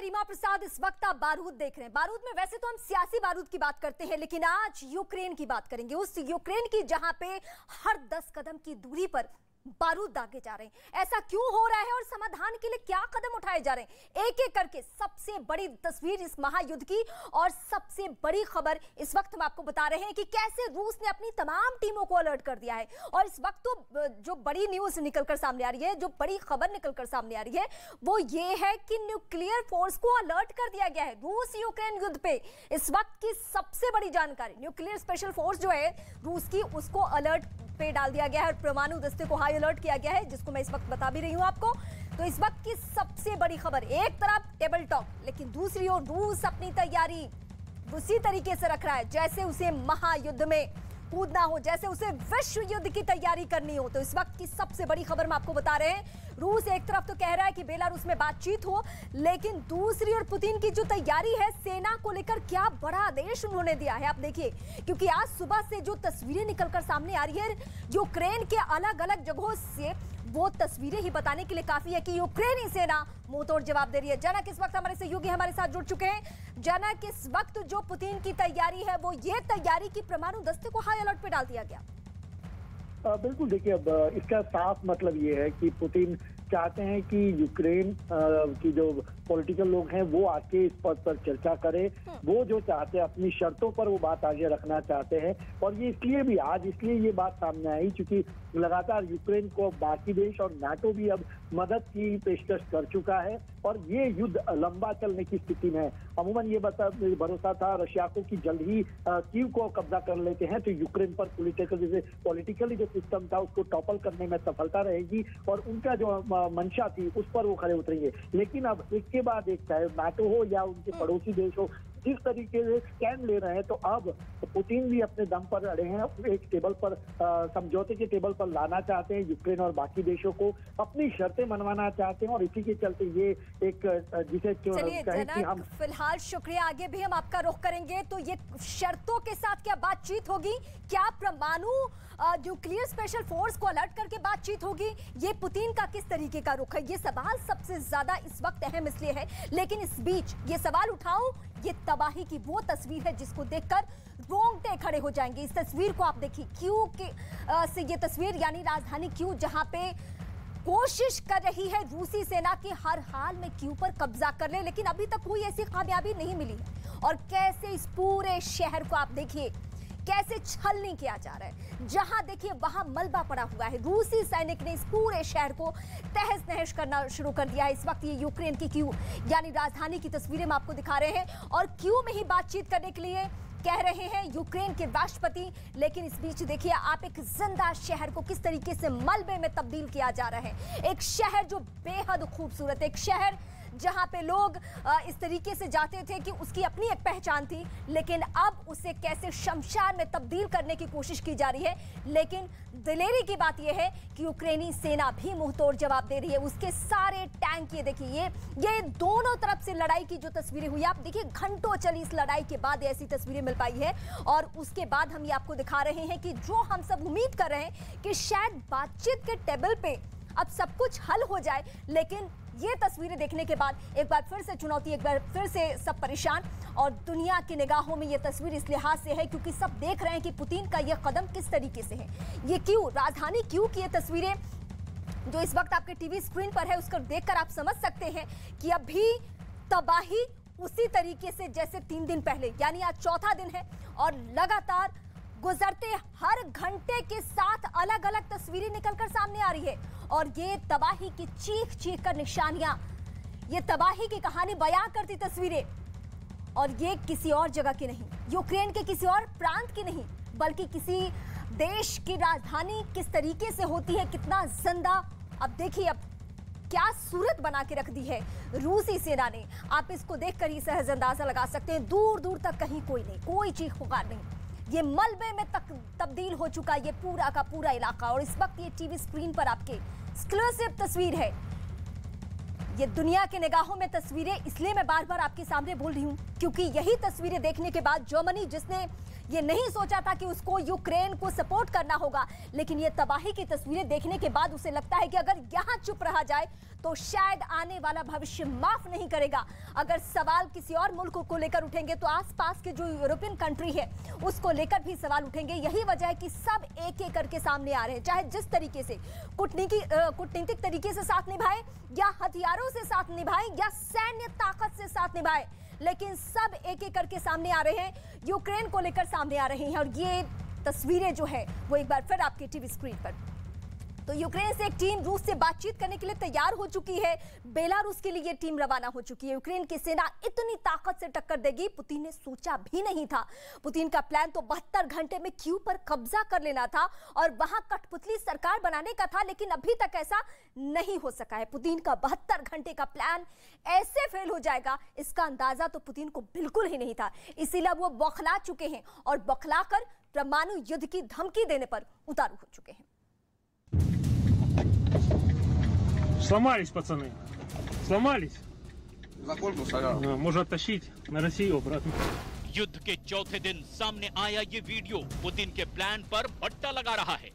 मैं रीमा प्रसाद। इस वक्त आप बारूद देख रहे हैं। बारूद में वैसे तो हम सियासी बारूद की बात करते हैं, लेकिन आज यूक्रेन की बात करेंगे। उस यूक्रेन की जहां पे हर 10 कदम की दूरी पर बारूद दागे जा रहे हैं। ऐसा क्यों हो रहा है और समाधान के लिए क्या कदम उठाए जा रहे हैं, एक एक करके सबसे बड़ी तस्वीर इस महायुद्ध की और सबसे बड़ी खबर इस वक्त हम आपको बता रहे हैं कि कैसे रूस ने अपनी तमाम टीमों को अलर्ट कर दिया है। और इस वक्त तो जो बड़ी न्यूज निकलकर सामने आ रही है, जो बड़ी खबर निकलकर सामने आ रही है, वो ये है कि न्यूक्लियर फोर्स को अलर्ट कर दिया गया है। रूस यूक्रेन युद्ध पे इस वक्त की सबसे बड़ी जानकारी, न्यूक्लियर स्पेशल फोर्स जो है रूस की, उसको अलर्ट पे डाल दिया गया है। परमाणु दस्ते को हाई अलर्ट किया गया है, जिसको मैं इस वक्त बता भी रही हूं आपको। तो इस वक्त की सबसे बड़ी खबर, एक तरफ टेबल टॉक, लेकिन दूसरी ओर रूस अपनी तैयारी उसी तरीके से रख रहा है जैसे उसे महायुद्ध में कूदना हो, जैसे उसे विश्व युद्ध की तैयारी करनी हो। तो इस वक्त की सबसे बड़ी खबर हम आपको बता रहे हैं। रूस एक तरफ तो कह रहा है कि बेलारूस में बातचीत हो, लेकिन दूसरी ओर पुतिन की जो तैयारी है सेना को लेकर, क्या बड़ा आदेश उन्होंने दिया है आप देखिए। क्योंकि आज सुबह से जो तस्वीरें निकलकर सामने आ रही है यूक्रेन के अलग अलग जगहों से, वो तस्वीरें ही बताने के लिए काफी है कि यूक्रेनी सेना मुंहतोड़ जवाब दे रही है। जनक इस वक्त हमारे सहयोगी हमारे साथ जुड़ चुके हैं। जनक, इस वक्त जो पुतिन की तैयारी है वो ये तैयारी की परमाणु दस्ते को हाई अलर्ट पे डाल दिया गया। बिल्कुल, देखिए अब इसका साफ मतलब ये है कि पुतिन चाहते हैं कि यूक्रेन की जो पॉलिटिकल लोग हैं वो आके इस पद पर चर्चा करें। वो जो चाहते हैं अपनी शर्तों पर वो बात आगे रखना चाहते हैं। और ये इसलिए भी आज इसलिए ये बात सामने आई क्योंकि लगातार यूक्रेन को बाकी देश और नाटो भी अब मदद की पेशकश कर चुका है और ये युद्ध लंबा चलने की स्थिति में है। अमूमन ये भरोसा था रशिया को कि जल्द ही कीव को कब्जा कर लेते हैं तो यूक्रेन पर पॉलिटिकली जो सिस्टम था उसको टॉपल करने में सफलता रहेगी और उनका जो मंशा थी उस पर वो खड़े उतरेंगे। लेकिन अब एक के बाद एक, चाहे नाटो हो या उनके पड़ोसी देश हो, जिस तरीके से स्टैंड ले रहे हैं, तो अब पुतिन भी अपने दम पर अड़े हैं। एक टेबल पर समझौते के टेबल पर लाना चाहते हैं यूक्रेन और बाकी देशों को, अपनी शर्तें मनवाना चाहते हैं और इसी के चलते ये एक जिसे कहें कि हम फिलहाल शुक्रिया, आगे भी हम आपका रुख करेंगे। तो ये शर्तों के साथ क्या बातचीत होगी? क्या परमाणु न्यूक्लियर स्पेशल फोर्स को अलर्ट करके बातचीत होगी? ये पुतिन का किस तरीके का रुख है, ये सवाल सबसे ज्यादा इस वक्त अहम इसलिए है। लेकिन इस बीच ये सवाल उठाऊं, ये तबाही की वो तस्वीर है जिसको देखकर रोंगटे खड़े हो जाएंगे। इस तस्वीर को आप देखिए, क्यू के से ये तस्वीर, यानी राजधानी क्यू, जहां पे कोशिश कर रही है रूसी सेना की हर हाल में क्यू पर कब्जा कर ले, लेकिन अभी तक कोई ऐसी कामयाबी नहीं मिली है। और कैसे इस पूरे शहर को आप देखिए कैसे छलनी किया जा रहा है। जहां देखिए वहां मलबा पड़ा हुआ है। रूसी सैनिक ने इस पूरे शहर को तहस नहस करना शुरू कर दिया है। इस वक्त ये यूक्रेन की क्यू यानी राजधानी की तस्वीरें हम आपको दिखा रहे हैं और क्यू में ही बातचीत करने के लिए कह रहे हैं यूक्रेन के राष्ट्रपति। लेकिन इस बीच देखिए आप एक जिंदा शहर को किस तरीके से मलबे में तब्दील किया जा रहा है। एक शहर जो बेहद खूबसूरत, एक शहर जहां पे लोग इस तरीके से जाते थे कि उसकी अपनी एक पहचान थी, लेकिन अब उसे कैसे शमशान में तब्दील करने की कोशिश की जा रही है। लेकिन दिलेरी की बात यह है कि यूक्रेनी सेना भी मुंहतोड़ जवाब दे रही है। उसके सारे टैंक, ये देखिए, ये दोनों तरफ से लड़ाई की जो तस्वीरें हुई, आप देखिए घंटों चली इस लड़ाई के बाद ऐसी तस्वीरें मिल पाई है। और उसके बाद हम ये आपको दिखा रहे हैं कि जो हम सब उम्मीद कर रहे हैं कि शायद बातचीत के टेबल पे अब सब कुछ हल हो जाए, लेकिन ये तस्वीरें देखने के बाद एक बार फिर से चुनौती, एक बार फिर से सब परेशान। और दुनिया की निगाहों में ये तस्वीर इस लिहाज से है क्योंकि सब देख रहे हैं कि पुतिन का ये कदम किस तरीके से है। ये क्यू, राजधानी क्यू की ये तस्वीरें जो इस वक्त आपके टीवी स्क्रीन पर है, उसको देखकर आप समझ सकते हैं कि अभी तबाही उसी तरीके से जैसे 3 दिन पहले, यानी आज चौथा दिन है और लगातार गुजरते हर घंटे के साथ अलग अलग तस्वीरें निकलकर सामने आ रही है। और ये तबाही की चीख चीख कर निशानियां, ये तबाही की कहानी बयां करती तस्वीरें, और ये किसी और जगह की नहीं, यूक्रेन के किसी और प्रांत की नहीं, बल्कि किसी देश की राजधानी किस तरीके से होती है, कितना जिंदा। अब देखिए अब क्या सूरत बना के रख दी है रूसी सेना ने। आप इसको देखकर ही सहज अंदाजा लगा सकते हैं, दूर दूर तक कहीं कोई नहीं, कोई चीख पुकार नहीं। ये मलबे में तब्दील हो चुका ये पूरा का पूरा इलाका। और इस वक्त ये टीवी स्क्रीन पर आपके एक्सक्लूसिव तस्वीर है। ये दुनिया के निगाहों में तस्वीरें इसलिए मैं बार बार आपके सामने बोल रही हूं क्योंकि यही तस्वीरें देखने के बाद जर्मनी, जिसने ये नहीं सोचा था कि उसको यूक्रेन को सपोर्ट करना होगा, लेकिन ये तबाही की तस्वीरें देखने के बाद उसे लगता है कि अगर यहां चुप रहा जाए तो शायद आने वाला भविष्य माफ नहीं करेगा। अगर सवाल किसी और मुल्क को लेकर उठेंगे तो आसपास के जो यूरोपियन कंट्री है उसको लेकर भी सवाल उठेंगे। यही वजह है कि सब एक एक करके सामने आ रहे हैं, चाहे जिस तरीके से कूटनीतिक तरीके से साथ निभाए या हथियारों से साथ निभाए या सैन्य ताकत से साथ निभाए, लेकिन सब एक एक करके सामने आ रहे हैं, यूक्रेन को लेकर सामने आ रहे हैं। और ये तस्वीरें जो है वो एक बार फिर आपके टीवी स्क्रीन पर, तो यूक्रेन से एक टीम रूस से बातचीत करने के लिए तैयार हो चुकी है। बेलारूस के लिए ये टीम रवाना हो चुकी है। यूक्रेन की सेना इतनी ताकत से टक्कर देगी पुतिन ने सोचा भी नहीं था। पुतिन का प्लान तो 72 घंटे में कीव पर कब्जा कर लेना था और वहां कठपुतली सरकार बनाने का था, लेकिन अभी तक ऐसा नहीं हो सका है। पुतिन का 72 घंटे का प्लान ऐसे फेल हो जाएगा, इसका अंदाजा तो पुतिन को बिल्कुल ही नहीं था। इसीलिए वो बौखला चुके हैं और बौखलाकर परमाणु युद्ध की धमकी देने पर उतारू हो चुके हैं। Сломались, пацаны. Сломались. Можно оттащить на Россию обратно. युद्ध के चौथे दिन सामने आया ये वीडियो पुतिन के प्लान पर बट्टा लगा रहा है।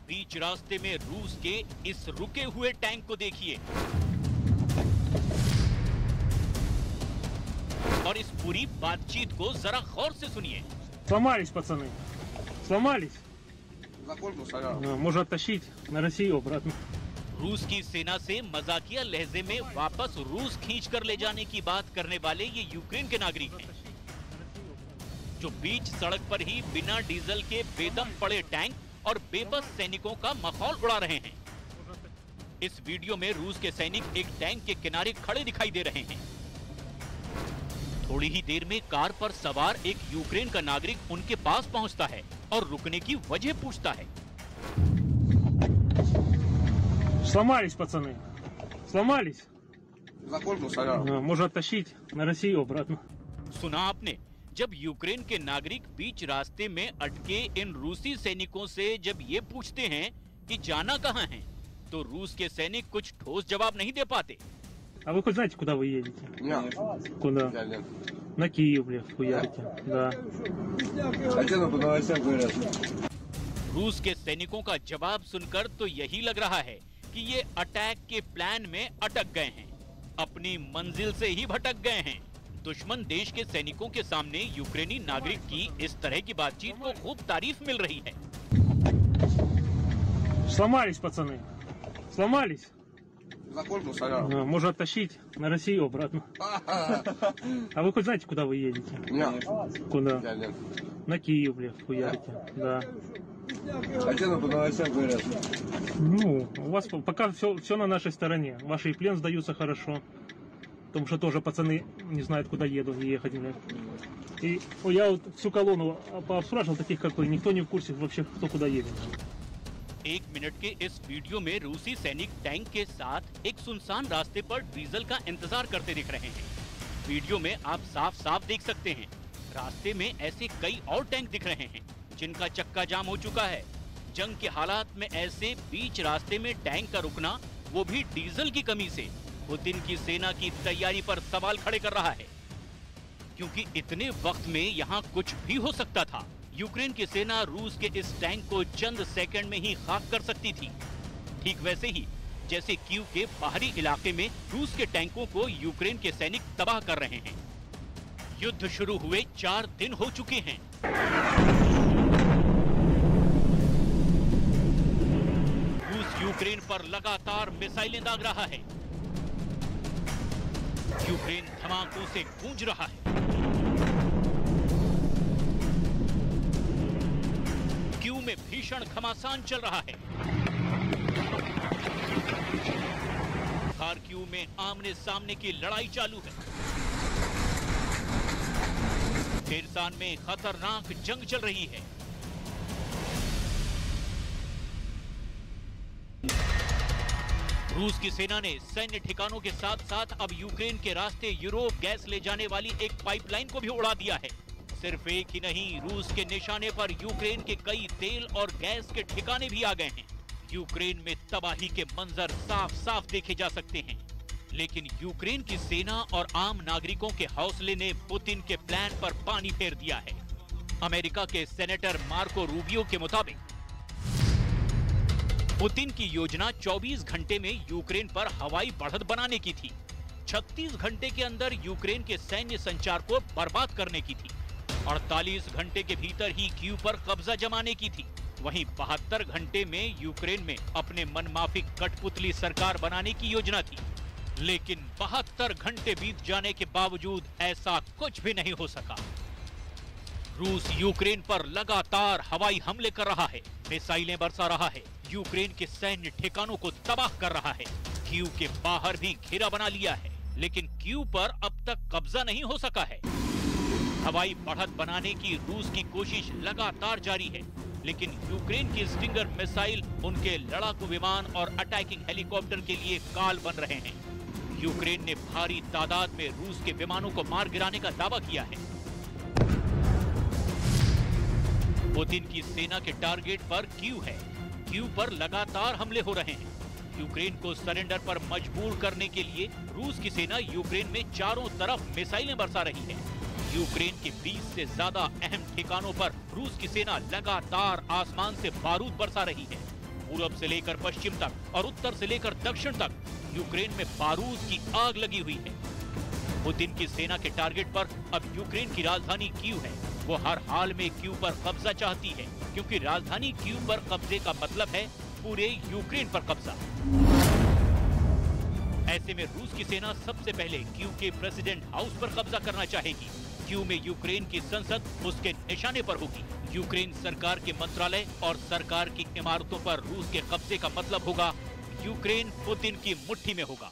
बीच रास्ते में रूस के इस रुके हुए टैंक को देखिए और इस पूरी बातचीत को जरा गौर से सुनिए। Сломались, пацаны. Сломались. Можно оттащить на Россию обратно. रूस की सेना से मजाकिया लहजे में वापस रूस खींचकर ले जाने की बात करने वाले ये यूक्रेन के नागरिक हैं, जो बीच सड़क पर ही बिना डीजल के बेदम पड़े टैंक और बेबस सैनिकों का मखौल उड़ा रहे हैं। इस वीडियो में रूस के सैनिक एक टैंक के किनारे खड़े दिखाई दे रहे हैं। थोड़ी ही देर में कार पर सवार एक यूक्रेन का नागरिक उनके पास पहुंचता है और रुकने की वजह पूछता है। Сломались, пацаны. Сломались. Можно оттащить на Россию обратно. सुना आपने, जब यूक्रेन के नागरिक बीच रास्ते में अटके इन रूसी सैनिकों से जब ये पूछते हैं कि जाना कहाँ है, तो रूस के सैनिक कुछ ठोस जवाब नहीं दे पाते। А вы хоть знаете, куда вы едете? Нет. Куда? На Киев, блядь, хуярите. Да. Хотя по новостям говорят. रूस के सैनिकों का जवाब सुनकर तो यही लग रहा है कि ये अटैक के प्लान में अटक गए हैं, अपनी मंजिल से ही भटक गए हैं। दुश्मन देश के सैनिकों के सामने यूक्रेनी नागरिक की इस तरह की बातचीत को खूब तारीफ मिल रही है। Сломались, пацаны. Сломались. Можно оттащить на Россию обратно. А вы хоть знаете, куда вы едете? Нет. Куда? На Киев, блядь, хуярите. Да. Хотя по новостям говорят. Ну, у вас пока все на нашей стороне. Ваши и плен сдаются хорошо. Потому что тоже пацаны не знают, куда ехать. Блядь. И я вот всю колонну пообспрашивал таких, как вы. Никто не в курсе вообще, кто куда едет. 1 मिनट के इस वीडियो में रूसी सैनिक टैंक के साथ एक सुनसान रास्ते पर डीजल का इंतजार करते दिख रहे हैं। वीडियो में आप साफ साफ देख सकते हैं, रास्ते में ऐसे कई और टैंक दिख रहे हैं जिनका चक्का जाम हो चुका है। जंग के हालात में ऐसे बीच रास्ते में टैंक का रुकना, वो भी डीजल की कमी से, पुतिन की सेना की तैयारी पर सवाल खड़े कर रहा है, क्योंकि इतने वक्त में यहाँ कुछ भी हो सकता था। यूक्रेन की सेना रूस के इस टैंक को चंद सेकंड में ही खाक कर सकती थी, ठीक वैसे ही जैसे कीव के बाहरी इलाके में रूस के टैंकों को यूक्रेन के सैनिक तबाह कर रहे हैं। युद्ध शुरू हुए 4 दिन हो चुके हैं। रूस यूक्रेन पर लगातार मिसाइलें दाग रहा है। यूक्रेन धमाकों से गूंज रहा है। कीव में भीषण घमासान चल रहा है। खार्किव में आमने सामने की लड़ाई चालू है। खेरसान में खतरनाक जंग चल रही है। रूस की सेना ने सैन्य ठिकानों के साथ साथ अब यूक्रेन के रास्ते यूरोप गैस ले जाने वाली एक पाइपलाइन को भी उड़ा दिया है। सिर्फ एक ही नहीं, रूस के निशाने पर यूक्रेन के कई तेल और गैस के ठिकाने भी आ गए हैं। यूक्रेन में तबाही के मंजर साफ साफ देखे जा सकते हैं, लेकिन यूक्रेन की सेना और आम नागरिकों के हौसले ने पुतिन के प्लान पर पानी फेर दिया है। अमेरिका के सेनेटर मार्को रूबियो के मुताबिक पुतिन की योजना 24 घंटे में यूक्रेन पर हवाई बढ़त बनाने की थी। 36 घंटे के अंदर यूक्रेन के सैन्य संचार को बर्बाद करने की थी। 48 घंटे के भीतर ही कीव पर कब्जा जमाने की थी। वहीं 72 घंटे में यूक्रेन में अपने मनमाफिक कठपुतली सरकार बनाने की योजना थी। लेकिन 72 घंटे बीत जाने के बावजूद ऐसा कुछ भी नहीं हो सका। रूस यूक्रेन पर लगातार हवाई हमले कर रहा है, मिसाइलें बरसा रहा है, यूक्रेन के सैन्य ठिकानों को तबाह कर रहा है, कीव के बाहर भी घेरा बना लिया है, लेकिन कीव पर अब तक कब्जा नहीं हो सका है। हवाई बढ़त बनाने की रूस की कोशिश लगातार जारी है, लेकिन यूक्रेन की स्टिंगर मिसाइल उनके लड़ाकू विमान और अटैकिंग हेलीकॉप्टर के लिए काल बन रहे हैं। यूक्रेन ने भारी तादाद में रूस के विमानों को मार गिराने का दावा किया है। पुतिन की सेना के टारगेट पर कीव है। कीव पर लगातार हमले हो रहे हैं। यूक्रेन को सरेंडर पर मजबूर करने के लिए रूस की सेना यूक्रेन में चारों तरफ मिसाइलें बरसा रही है। यूक्रेन के 20 से ज्यादा अहम ठिकानों पर रूस की सेना लगातार आसमान से बारूद बरसा रही है। पूरब से लेकर पश्चिम तक और उत्तर से लेकर दक्षिण तक यूक्रेन में बारूद की आग लगी हुई है। पुतिन की सेना के टारगेट पर अब यूक्रेन की राजधानी कीव है। वो हर हाल में कीव पर कब्जा चाहती है, क्योंकि राजधानी कीव पर कब्जे का मतलब है पूरे यूक्रेन पर कब्जा। ऐसे में रूस की सेना सबसे पहले कीव के प्रेसिडेंट हाउस पर कब्जा करना चाहेगी। कीव में यूक्रेन की संसद उसके निशाने पर होगी। यूक्रेन सरकार के मंत्रालय और सरकार की इमारतों पर रूस के कब्जे का मतलब होगा यूक्रेन पुतिन की मुट्ठी में होगा।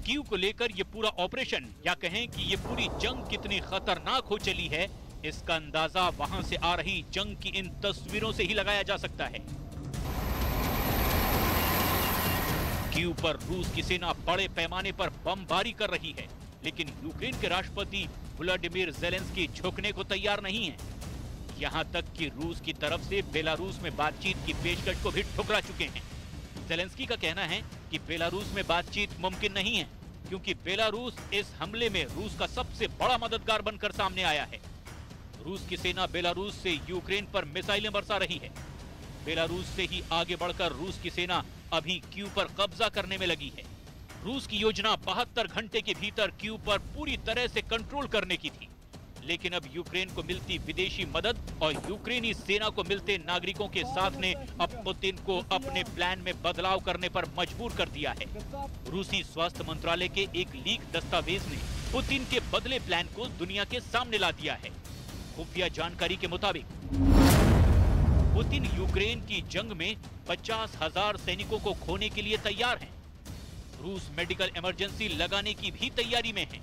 कीव को लेकर ये पूरा ऑपरेशन, या कहें कि ये पूरी जंग कितनी खतरनाक हो चली है, इसका अंदाजा वहां से आ रही जंग की इन तस्वीरों से ही लगाया जा सकता है। कीव पर रूस की सेना बड़े पैमाने पर बमबारी कर रही है, लेकिन यूक्रेन के राष्ट्रपति व्लादिमीर ज़ेलेंस्की झुकने को तैयार नहीं है। यहां तक कि रूस की तरफ से बेलारूस में बातचीत की पेशकश को भी ठुकरा चुके हैं। ज़ेलेंस्की का कहना है कि बेलारूस में बातचीत मुमकिन नहीं है, क्योंकि बेलारूस इस हमले में रूस का सबसे बड़ा मददगार बनकर सामने आया है। रूस की सेना बेलारूस से यूक्रेन पर मिसाइलें बरसा रही है। बेलारूस से ही आगे बढ़कर रूस की सेना अभी कीव पर कब्जा करने में लगी है। रूस की योजना 72 घंटे के भीतर कीव पर पूरी तरह से कंट्रोल करने की थी, लेकिन अब यूक्रेन को मिलती विदेशी मदद और यूक्रेनी सेना को मिलते नागरिकों के साथ ने अब पुतिन को अपने प्लान में बदलाव करने पर मजबूर कर दिया है। रूसी स्वास्थ्य मंत्रालय के एक लीक दस्तावेज ने पुतिन के बदले प्लान को दुनिया के सामने ला दिया है। खुफिया जानकारी के मुताबिक पुतिन यूक्रेन की जंग में 50,000 सैनिकों को खोने के लिए तैयार हैं। रूस मेडिकल इमरजेंसी लगाने की भी तैयारी में है।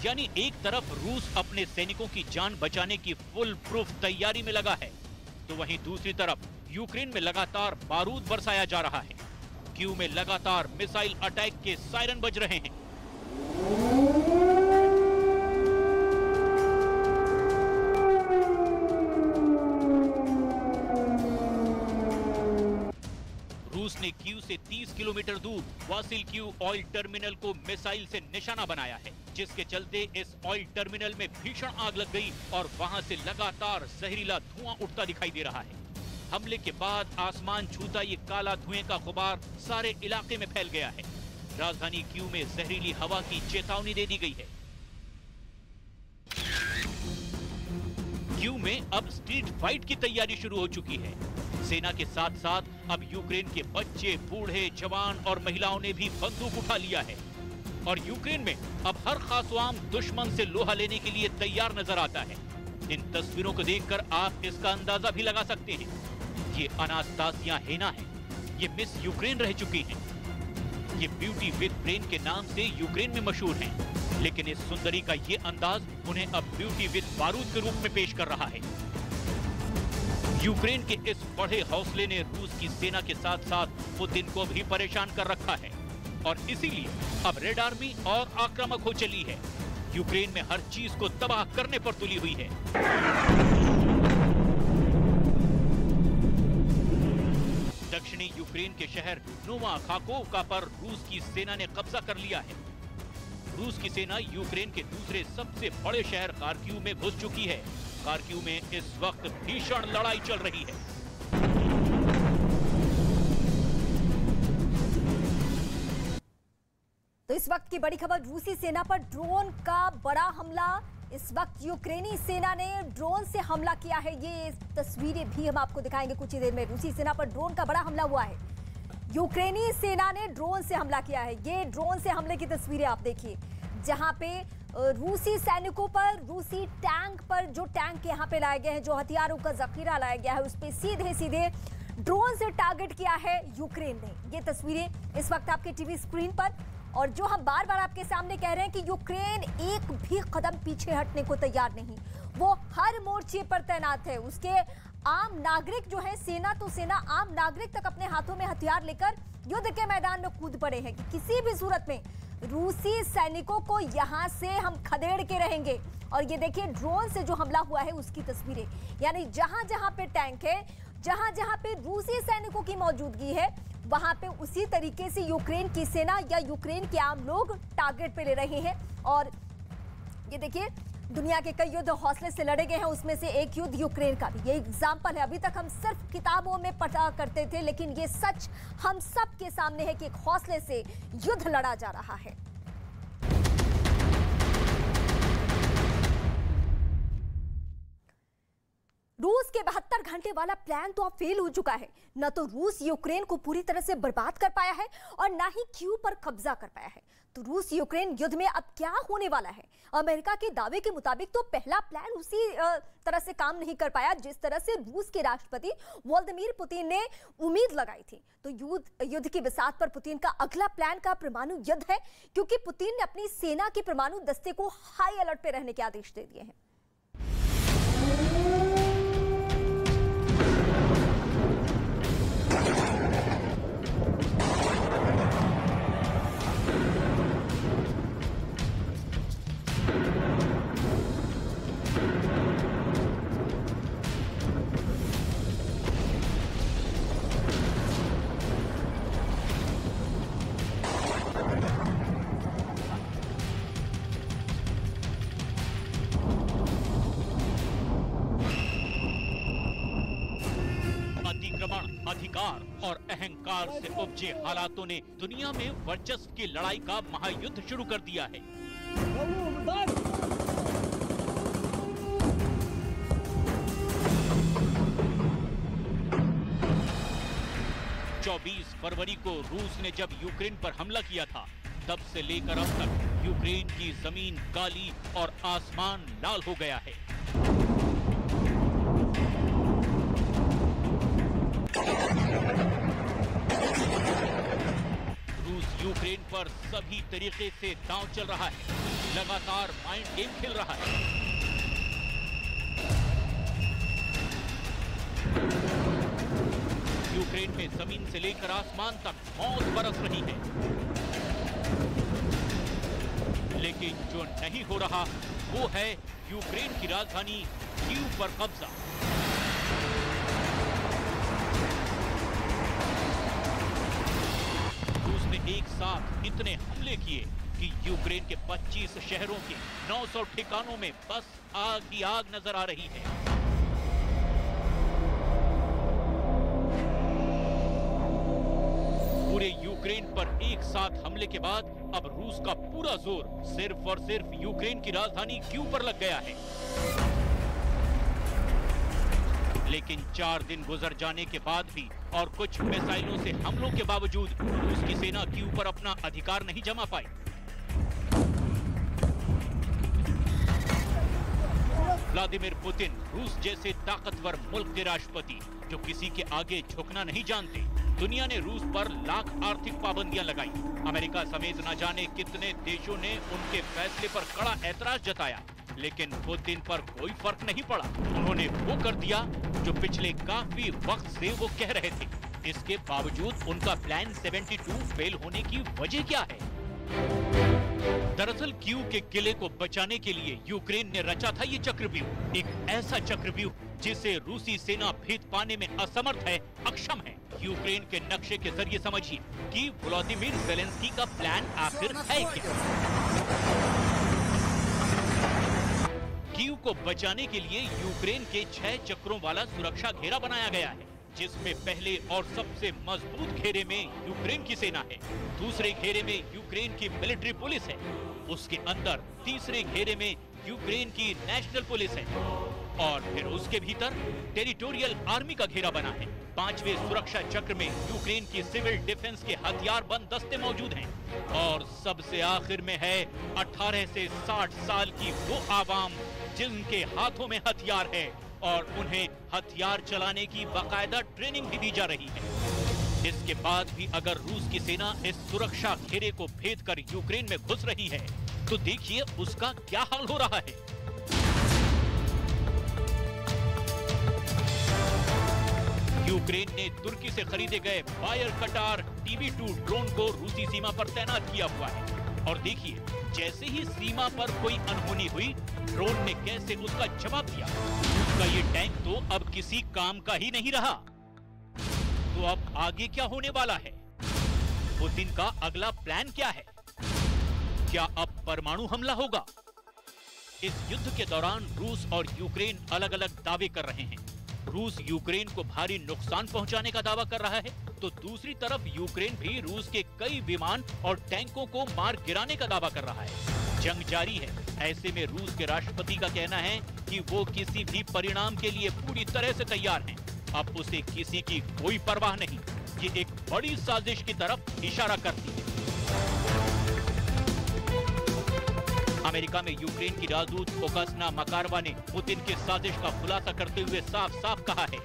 यानी एक तरफ रूस अपने सैनिकों की जान बचाने की फुल प्रूफ तैयारी में लगा है, तो वहीं दूसरी तरफ यूक्रेन में लगातार बारूद बरसाया जा रहा है। कीव में लगातार मिसाइल अटैक के सायरन बज रहे हैं। रूस ने कीव से 30 किलोमीटर दूर वासिल्कीव ऑयल टर्मिनल को मिसाइल से निशाना बनाया है, जिसके चलते इस ऑयल टर्मिनल में भीषण आग लग गई और वहां से लगातार जहरीला धुआं उठता दिखाई दे रहा है। हमले के बाद आसमान छूता ये काला धुएं का गुबार सारे इलाके में फैल गया है। राजधानी कीव में जहरीली हवा की चेतावनी दे दी गई है। कीव में अब स्ट्रीट फाइट की तैयारी शुरू हो चुकी है। सेना के साथ साथ अब यूक्रेन के बच्चे, बूढ़े, जवान और महिलाओं ने भी बंदूक उठा लिया है और यूक्रेन में अब हर खासवाम दुश्मन से लोहा लेने के लिए तैयार नजर आता है। इन तस्वीरों को देखकर आप इसका अंदाजा भी लगा सकते हैं। ये अनास्तासिया हेना है। ये मिस यूक्रेन रह चुकी हैं। ये ब्यूटी विद ब्रेन के नाम से यूक्रेन में मशहूर हैं, लेकिन इस सुंदरी का ये अंदाज उन्हें अब ब्यूटी विद बारूद के रूप में पेश कर रहा है। यूक्रेन के इस बढ़े हौसले ने रूस की सेना के साथ साथ पुतिन को भी परेशान कर रखा है और इसीलिए अब रेड आर्मी और आक्रामक हो चली है। यूक्रेन में हर चीज को तबाह करने पर तुली हुई है। दक्षिणी यूक्रेन के शहर नोवा खाकोवका पर रूस की सेना ने कब्जा कर लिया है। रूस की सेना यूक्रेन के दूसरे सबसे बड़े शहर खार्किव में घुस चुकी है। खार्किव में इस वक्त भीषण लड़ाई चल रही है। इस वक्त की बड़ी खबर, रूसी सेना पर ड्रोन का बड़ा हमला। इस वक्त यूक्रेनी सेना ने ड्रोन से हमला किया है। ये तस्वीरें भी हम आपको दिखाएंगे कुछ ही देर में। रूसी सेना पर ड्रोन का बड़ा हमला हुआ है। यूक्रेनी सेना ने ड्रोन से हमला किया है। ये ड्रोन से हमले की तस्वीरें आप देखिए, जहां पे रूसी सैनिकों पर, रूसी टैंक पर, जो टैंक यहाँ पे लाए गए हैं, जो हथियारों का जखीरा लाया गया है, उस पर सीधे सीधे ड्रोन से टारगेट किया है यूक्रेन ने। ये तस्वीरें इस वक्त आपके टीवी स्क्रीन पर, और जो हम बार बार आपके सामने कह रहे हैं कि यूक्रेन एक भी कदम पीछे हटने को तैयार नहीं। वो हर मोर्चे पर तैनात है। उसके आम नागरिक जो है, सेना तो सेना, आम नागरिक तक अपने हाथों में हथियार लेकर युद्ध के मैदान में कूद पड़े हैं कि किसी भी सूरत में रूसी सैनिकों को यहां से हम खदेड़ के रहेंगे। और ये देखिए ड्रोन से जो हमला हुआ है उसकी तस्वीरें, यानी जहां जहां पे टैंक है, जहां जहां पे रूसी सैनिकों की मौजूदगी है, वहां पे उसी तरीके से यूक्रेन की सेना या यूक्रेन के आम लोग टारगेट पे ले रहे हैं। और ये देखिए दुनिया के कई युद्ध हौसले से लड़े गए हैं, उसमें से एक युद्ध यूक्रेन का भी ये एग्जाम्पल है। अभी तक हम सिर्फ किताबों में पढ़ा करते थे, लेकिन ये सच हम सब के सामने है कि एक हौसले से युद्ध लड़ा जा रहा है। रूस के 72 घंटे वाला प्लान तो अब फेल हो चुका है। न तो रूस यूक्रेन को पूरी तरह से बर्बाद कर पाया है और ना ही कीव पर कब्जा कर पाया है। तो रूस यूक्रेन युद्ध में अब क्या होने वाला है? अमेरिका के दावे के मुताबिक तो पहला प्लान उसी तरह से काम नहीं कर पाया जिस तरह से रूस के राष्ट्रपति व्लादिमीर पुतिन ने उम्मीद लगाई थी। तो युद्ध की बिसात पर पुतिन का अगला प्लान का परमाणु युद्ध है, क्योंकि पुतिन ने अपनी सेना के परमाणु दस्ते को हाई अलर्ट पे रहने के आदेश दे दिए हैं। अधिकार और अहंकार से उपजे हालातों ने दुनिया में वर्चस्व की लड़ाई का महायुद्ध शुरू कर दिया है। 24 फरवरी को रूस ने जब यूक्रेन पर हमला किया था, तब से लेकर अब तक यूक्रेन की जमीन काली और आसमान लाल हो गया है। रूस यूक्रेन पर सभी तरीके से दांव चल रहा है, लगातार माइंड गेम खेल रहा है। यूक्रेन में जमीन से लेकर आसमान तक मौत बरस रही है, लेकिन जो नहीं हो रहा वो है यूक्रेन की राजधानी कीव पर कब्जा। रूस ने एक साथ इतने हमले किए कि यूक्रेन के 25 शहरों के 900 ठिकानों में बस आग ही आग नजर आ रही है। पूरे यूक्रेन पर एक साथ हमले के बाद अब रूस का पूरा जोर सिर्फ और सिर्फ यूक्रेन की राजधानी कीव पर लग गया है। लेकिन 4 दिन गुजर जाने के बाद भी और कुछ मिसाइलों से हमलों के बावजूद रूस की सेना कीव पर अपना अधिकार नहीं जमा पाई। व्लादिमीर पुतिन रूस जैसे ताकतवर मुल्क के राष्ट्रपति जो किसी के आगे झुकना नहीं जानते, दुनिया ने रूस पर लाख आर्थिक पाबंदियां लगाई। अमेरिका समेत न जाने कितने देशों ने उनके फैसले पर कड़ा ऐतराज जताया, लेकिन पुतिन पर कोई फर्क नहीं पड़ा। उन्होंने वो कर दिया जो पिछले काफी वक्त से वो कह रहे थे। इसके बावजूद उनका प्लान 72 फेल होने की वजह क्या है? दरअसल कीव के किले को बचाने के लिए यूक्रेन ने रचा था ये चक्रव्यूह, एक ऐसा चक्रव्यूह जिसे रूसी सेना भेद पाने में असमर्थ है, अक्षम है। यूक्रेन के नक्शे के जरिए समझिए कि व्लादिमीर ज़ेलेंस्की का प्लान आखिर है क्या। कीव को बचाने के लिए यूक्रेन के 6 चक्रों वाला सुरक्षा घेरा बनाया गया है, जिसमें पहले और सबसे मजबूत घेरे में यूक्रेन की सेना है, दूसरे घेरे में यूक्रेन की मिलिट्री पुलिस है, उसके अंदर तीसरे घेरे में यूक्रेन की नेशनल पुलिस है और फिर उसके भीतर टेरिटोरियल आर्मी का घेरा बना है। 5वें सुरक्षा चक्र में यूक्रेन की सिविल डिफेंस के हथियारबंद दस्ते मौजूद हैं और सबसे आखिर में है 18 से 60 साल की वो आवाम जिनके हाथों में हथियार है और उन्हें हथियार चलाने की बाकायदा ट्रेनिंग भी दी जा रही है। इसके बाद भी अगर रूस की सेना इस सुरक्षा घेरे को भेद कर यूक्रेन में घुस रही है तो देखिए उसका क्या हाल हो रहा है। यूक्रेन ने तुर्की से खरीदे गए बायर कटार TB2 ड्रोन को रूसी सीमा पर तैनात किया हुआ है और देखिए जैसे ही सीमा पर कोई अनहोनी हुई ड्रोन ने कैसे उसका जवाब दिया। उसका ये टैंक तो अब किसी काम का ही नहीं रहा। तो अब आगे क्या होने वाला है? पुतिन का अगला प्लान क्या है? क्या अब परमाणु हमला होगा? इस युद्ध के दौरान रूस और यूक्रेन अलग अलग दावे कर रहे हैं। रूस यूक्रेन को भारी नुकसान पहुंचाने का दावा कर रहा है तो दूसरी तरफ यूक्रेन भी रूस के कई विमान और टैंकों को मार गिराने का दावा कर रहा है। जंग जारी है। ऐसे में रूस के राष्ट्रपति का कहना है कि वो किसी भी परिणाम के लिए पूरी तरह से तैयार हैं। अब उसे किसी की कोई परवाह नहीं। ये एक बड़ी साजिश की तरफ इशारा करती है। अमेरिका में यूक्रेन की राजदूत ओकसना मकारोवा ने पुतिन की साजिश का खुलासा करते हुए साफ साफ कहा है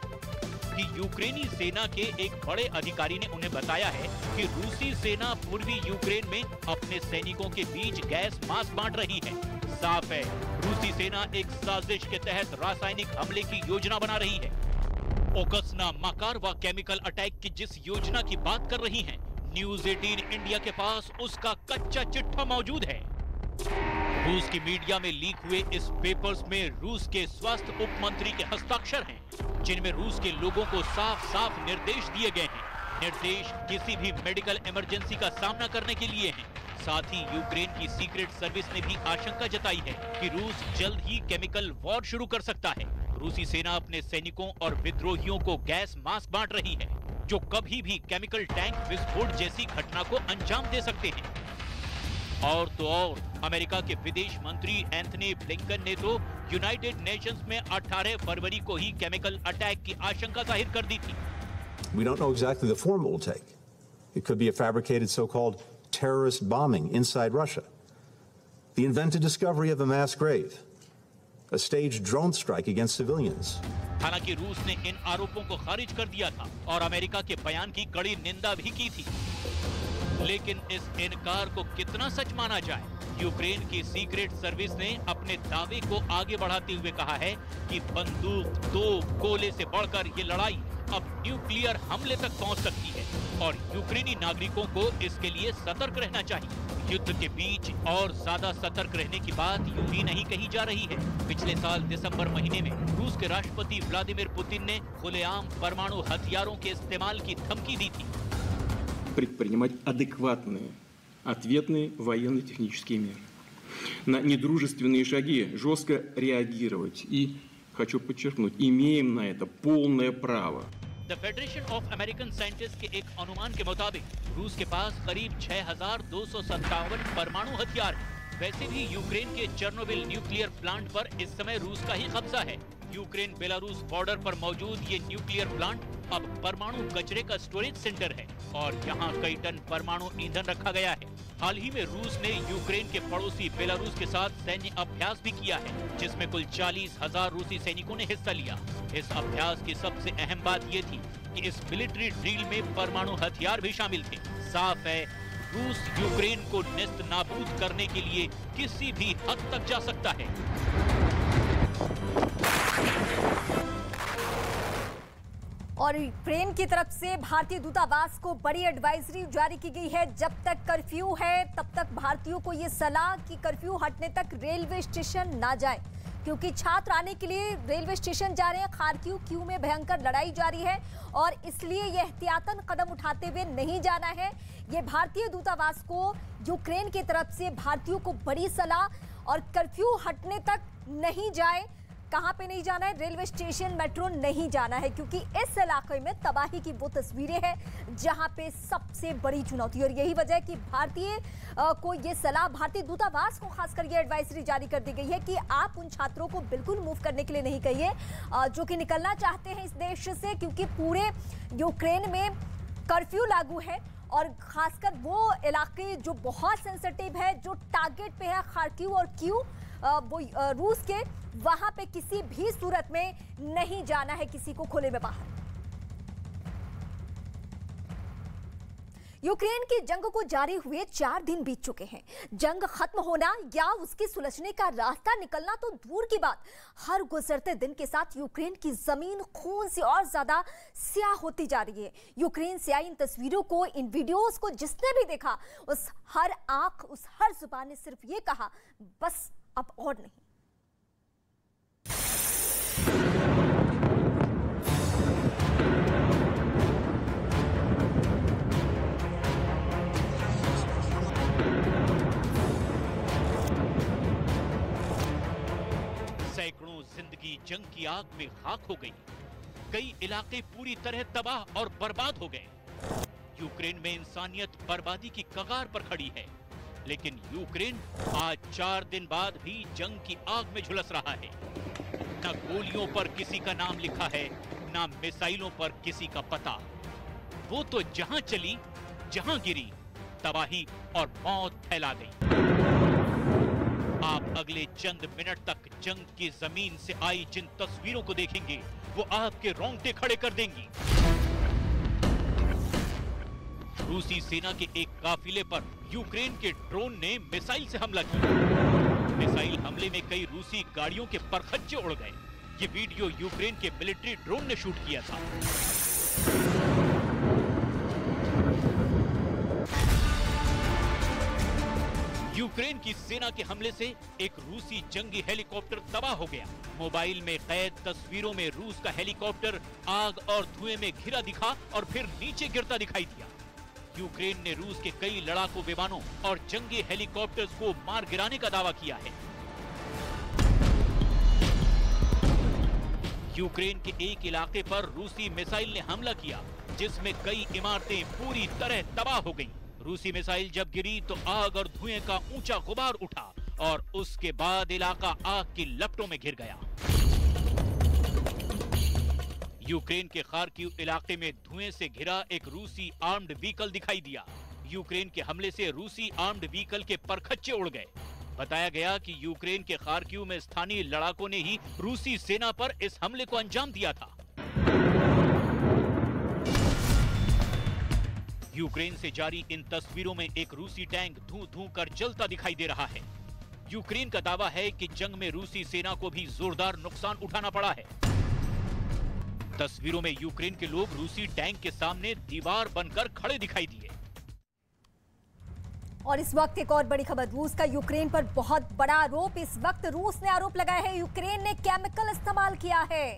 कि यूक्रेनी सेना के एक बड़े अधिकारी ने उन्हें बताया है कि रूसी सेना पूर्वी यूक्रेन में अपने सैनिकों के बीच गैस मास्क बांट रही है। साफ है रूसी सेना एक साजिश के तहत रासायनिक हमले की योजना बना रही है। ओकसना मकारोवा केमिकल अटैक की जिस योजना की बात कर रही हैं, न्यूज 18 इंडिया के पास उसका कच्चा चिट्ठा मौजूद है। रूस की मीडिया में लीक हुए इस पेपर्स में रूस के स्वास्थ्य उप मंत्री के हस्ताक्षर हैं, जिनमें रूस के लोगों को साफ साफ निर्देश दिए गए हैं। निर्देश किसी भी मेडिकल इमरजेंसी का सामना करने के लिए हैं। साथ ही यूक्रेन की सीक्रेट सर्विस ने भी आशंका जताई है कि रूस जल्द ही केमिकल वॉर शुरू कर सकता है। रूसी सेना अपने सैनिकों और विद्रोहियों को गैस मास्क बांट रही है, जो कभी भी केमिकल टैंक विस्फोट जैसी घटना को अंजाम दे सकते हैं। और तो और अमेरिका के विदेश मंत्री एंथनी ब्लिंकन ने तो यूनाइटेड नेशंस में 18 फरवरी को ही केमिकल अटैक की आशंका जाहिर कर दी थी। We don't know exactly the form it will take. It could be a fabricated so-called terrorist bombing inside Russia, the invented discovery of a mass grave, a staged drone strike against civilians. हालांकि रूस ने इन आरोपों को खारिज कर दिया था और अमेरिका के बयान की कड़ी निंदा भी की थी। लेकिन इस इनकार को कितना सच माना जाए? यूक्रेन की सीक्रेट सर्विस ने अपने दावे को आगे बढ़ाते हुए कहा है कि बंदूक, तोप, गोले से बढ़कर ये लड़ाई अब न्यूक्लियर हमले तक पहुंच सकती है और यूक्रेनी नागरिकों को इसके लिए सतर्क रहना चाहिए। युद्ध के बीच और ज्यादा सतर्क रहने की बात यूं ही नहीं कही जा रही है। पिछले साल दिसंबर महीने में रूस के राष्ट्रपति व्लादिमीर पुतिन ने खुलेआम परमाणु हथियारों के इस्तेमाल की धमकी दी थी। предпринимать адекватные, ответные военно-технические меры. На недружественные шаги жестко реагировать. И, хочу подчеркнуть, имеем на это полное право. The Federation of American Scientist के एक अनुमान के मुताबिक रूस के पास करीब 6,257 परमाणु हथियार हैं। वैसे भी यूक्रेन के चेर्नोबिल न्यूक्लियर प्लांट पर इस समय रूस का ही कब्जा है। यूक्रेन बेलारूस बॉर्डर पर मौजूद ये न्यूक्लियर प्लांट अब परमाणु कचरे का स्टोरेज सेंटर है और यहाँ कई टन परमाणु ईंधन रखा गया है। हाल ही में रूस ने यूक्रेन के पड़ोसी बेलारूस के साथ सैन्य अभ्यास भी किया है, जिसमें कुल 40,000 रूसी सैनिकों ने हिस्सा लिया। इस अभ्यास की सबसे अहम बात ये थी कि इस मिलिट्री ड्रिल में परमाणु हथियार भी शामिल थे। साफ है रूस यूक्रेन को नेस्त नाबूद करने के लिए किसी भी हद तक जा सकता है। और यूक्रेन की तरफ से भारतीय दूतावास को बड़ी एडवाइजरी जारी की गई है। जब तक कर्फ्यू है तब तक भारतीयों को ये सलाह कि कर्फ्यू हटने तक रेलवे स्टेशन ना जाए, क्योंकि छात्र आने के लिए रेलवे स्टेशन जा रहे हैं। खारकिव क्यू में भयंकर लड़ाई जारी है और इसलिए ये एहतियातन कदम उठाते हुए नहीं जाना है। ये भारतीय दूतावास को यूक्रेन की तरफ से भारतीयों को बड़ी सलाह, और कर्फ्यू हटने तक नहीं जाए कहां पे नहीं जाना है? रेलवे स्टेशन, मेट्रो नहीं जाना है, क्योंकि इस इलाके में तबाही की वो तस्वीरें हैं जहां पे सबसे बड़ी चुनौती, और यही वजह है कि भारतीय को ये सलाह, भारतीय दूतावास को खासकर ये एडवाइजरी जारी कर दी गई है कि आप उन छात्रों को बिल्कुल मूव करने के लिए नहीं कहिए जो कि निकलना चाहते हैं इस देश से, क्योंकि पूरे यूक्रेन में कर्फ्यू लागू है और खासकर वो इलाके जो बहुत सेंसिटिव है, जो टारगेट पे है, खार्किव और क्यू वो रूस के, वहां पे किसी भी सूरत में नहीं जाना है किसी को खुले में बाहर। यूक्रेन की जंग को जारी हुए 4 दिन बीत चुके हैं। जंग खत्म होना या उसकी सुलझने का रास्ता निकलना तो दूर की बात, हर गुजरते दिन के साथ यूक्रेन की जमीन खून से और ज्यादा स्याह होती जा रही है। यूक्रेन से आई इन तस्वीरों को, इन वीडियोस को जिसने भी देखा, उस हर आंख, उस हर जुबान ने सिर्फ ये कहा, बस अब और नहीं। सैकड़ों जिंदगी जंग की आग में खाक हो गई। कई इलाके पूरी तरह तबाह और बर्बाद हो गए। यूक्रेन में इंसानियत बर्बादी की कगार पर खड़ी है, लेकिन यूक्रेन आज 4 दिन बाद भी जंग की आग में झुलस रहा है। न गोलियों पर किसी का नाम लिखा है, न मिसाइलों पर किसी का पता। वो तो जहां चली, जहां गिरी, तबाही और मौत फैला गई। आप अगले चंद मिनट तक जंग की जमीन से आई जिन तस्वीरों को देखेंगे, वो आपके रोंगटे खड़े कर देंगी। रूसी सेना के एक काफिले पर यूक्रेन के ड्रोन ने मिसाइल से हमला किया। मिसाइल हमले में कई रूसी गाड़ियों के परखच्चे उड़ गए। ये वीडियो यूक्रेन के मिलिट्री ड्रोन ने शूट किया था। यूक्रेन की सेना के हमले से एक रूसी जंगी हेलीकॉप्टर तबाह हो गया। मोबाइल में कैद तस्वीरों में रूस का हेलीकॉप्टर आग और धुएं में घिरा दिखा और फिर नीचे गिरता दिखाई दिया। यूक्रेन ने रूस के कई लड़ाकू विमानों और जंगी हेलीकॉप्टर्स को मार गिराने का दावा किया है। यूक्रेन के एक इलाके पर रूसी मिसाइल ने हमला किया, जिसमें कई इमारतें पूरी तरह तबाह हो गईं। रूसी मिसाइल जब गिरी तो आग और धुएं का ऊंचा गुबार उठा और उसके बाद इलाका आग की लपटों में घिर गया। यूक्रेन के खार्किव इलाके में धुएं से घिरा एक रूसी आर्म्ड व्हीकल दिखाई दिया। यूक्रेन के हमले से रूसी आर्म्ड व्हीकल के परखच्चे उड़ गए। बताया गया कि यूक्रेन के खार्किव में स्थानीय लड़ाकों ने ही रूसी सेना पर इस हमले को अंजाम दिया था। यूक्रेन से जारी इन तस्वीरों में एक रूसी टैंक धूं धूं कर जलता दिखाई दे रहा है। यूक्रेन का दावा है कि जंग में रूसी सेना को भी जोरदार नुकसान उठाना पड़ा है। तस्वीरों में यूक्रेन के लोग रूसी टैंक के सामने दीवार बनकर खड़े दिखाई दिए। और इस वक्त एक और बड़ी खबर, रूस का यूक्रेन पर बहुत बड़ा आरोप। इस वक्त रूस ने आरोप लगाया है यूक्रेन ने केमिकल इस्तेमाल किया है।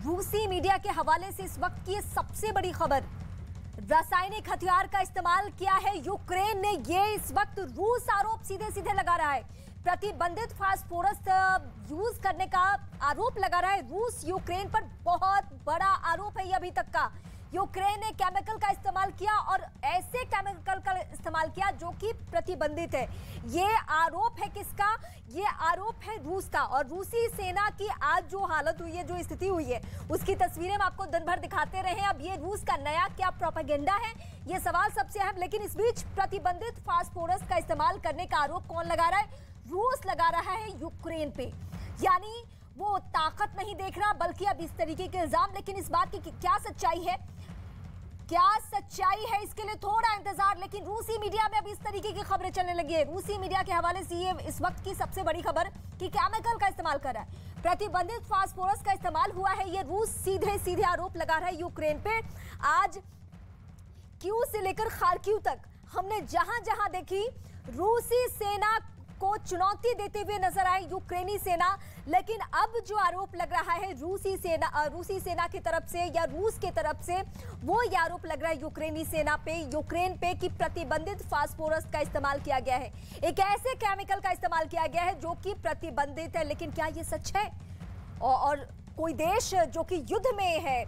रूसी मीडिया के हवाले से इस वक्त की सबसे बड़ी खबर, रासायनिक हथियार का इस्तेमाल किया है यूक्रेन ने। ये इस वक्त रूस आरोप सीधे सीधे लगा रहा है। प्रतिबंधित फास्फोरस यूज करने का आरोप लगा रहा है रूस। यूक्रेन पर बहुत बड़ा आरोप है ये अभी तक का। यूक्रेन ने केमिकल का इस्तेमाल किया और ऐसे केमिकल का इस्तेमाल किया जो कि प्रतिबंधित है। ये आरोप है किसका? ये आरोप है रूस का। और रूसी सेना की आज जो हालत हुई है, जो स्थिति हुई है, उसकी तस्वीरें हम आपको दिन भर दिखाते रहे। अब ये रूस का नया क्या प्रोपेगेंडा है, ये सवाल सबसे अहम। लेकिन इस बीच प्रतिबंधित फास्फोरस का इस्तेमाल करने का आरोप कौन लगा रहा है? रूस लगा रहा है यूक्रेन पे। यानी वो ताकत नहीं देख रहा, बल्कि अब इस तरीके के इल्जाम। लेकिन इस बात की क्या सच्चाई है, क्या सच्चाई है, इसके लिए थोड़ा इंतजार। लेकिन रूसी मीडिया में अब इस तरीके की खबरें चलने लगी है। रूसी मीडिया के हवाले से ये इस वक्त की सबसे बड़ी खबर कि केमिकल का इस्तेमाल कर रहा है, प्रतिबंधित फास्फोरस का इस्तेमाल हुआ है। ये रूस सीधे सीधे आरोप लगा रहा है यूक्रेन पे। आज क्यू से लेकर खार्किव तक हमने जहां जहां देखी, रूसी सेना को चुनौती देते हुए नजर आए यूक्रेनी सेना। लेकिन अब जो आरोप लग रहा है रूसी सेना की तरफ से या रूस की तरफ से, वो ये आरोप लग रहा है यूक्रेन पे कि प्रतिबंधित फास्फोरस का इस्तेमाल किया गया है। एक ऐसे केमिकल का इस्तेमाल किया गया है जो कि प्रतिबंधित है। लेकिन क्या ये सच है? और कोई देश जो कि युद्ध में है,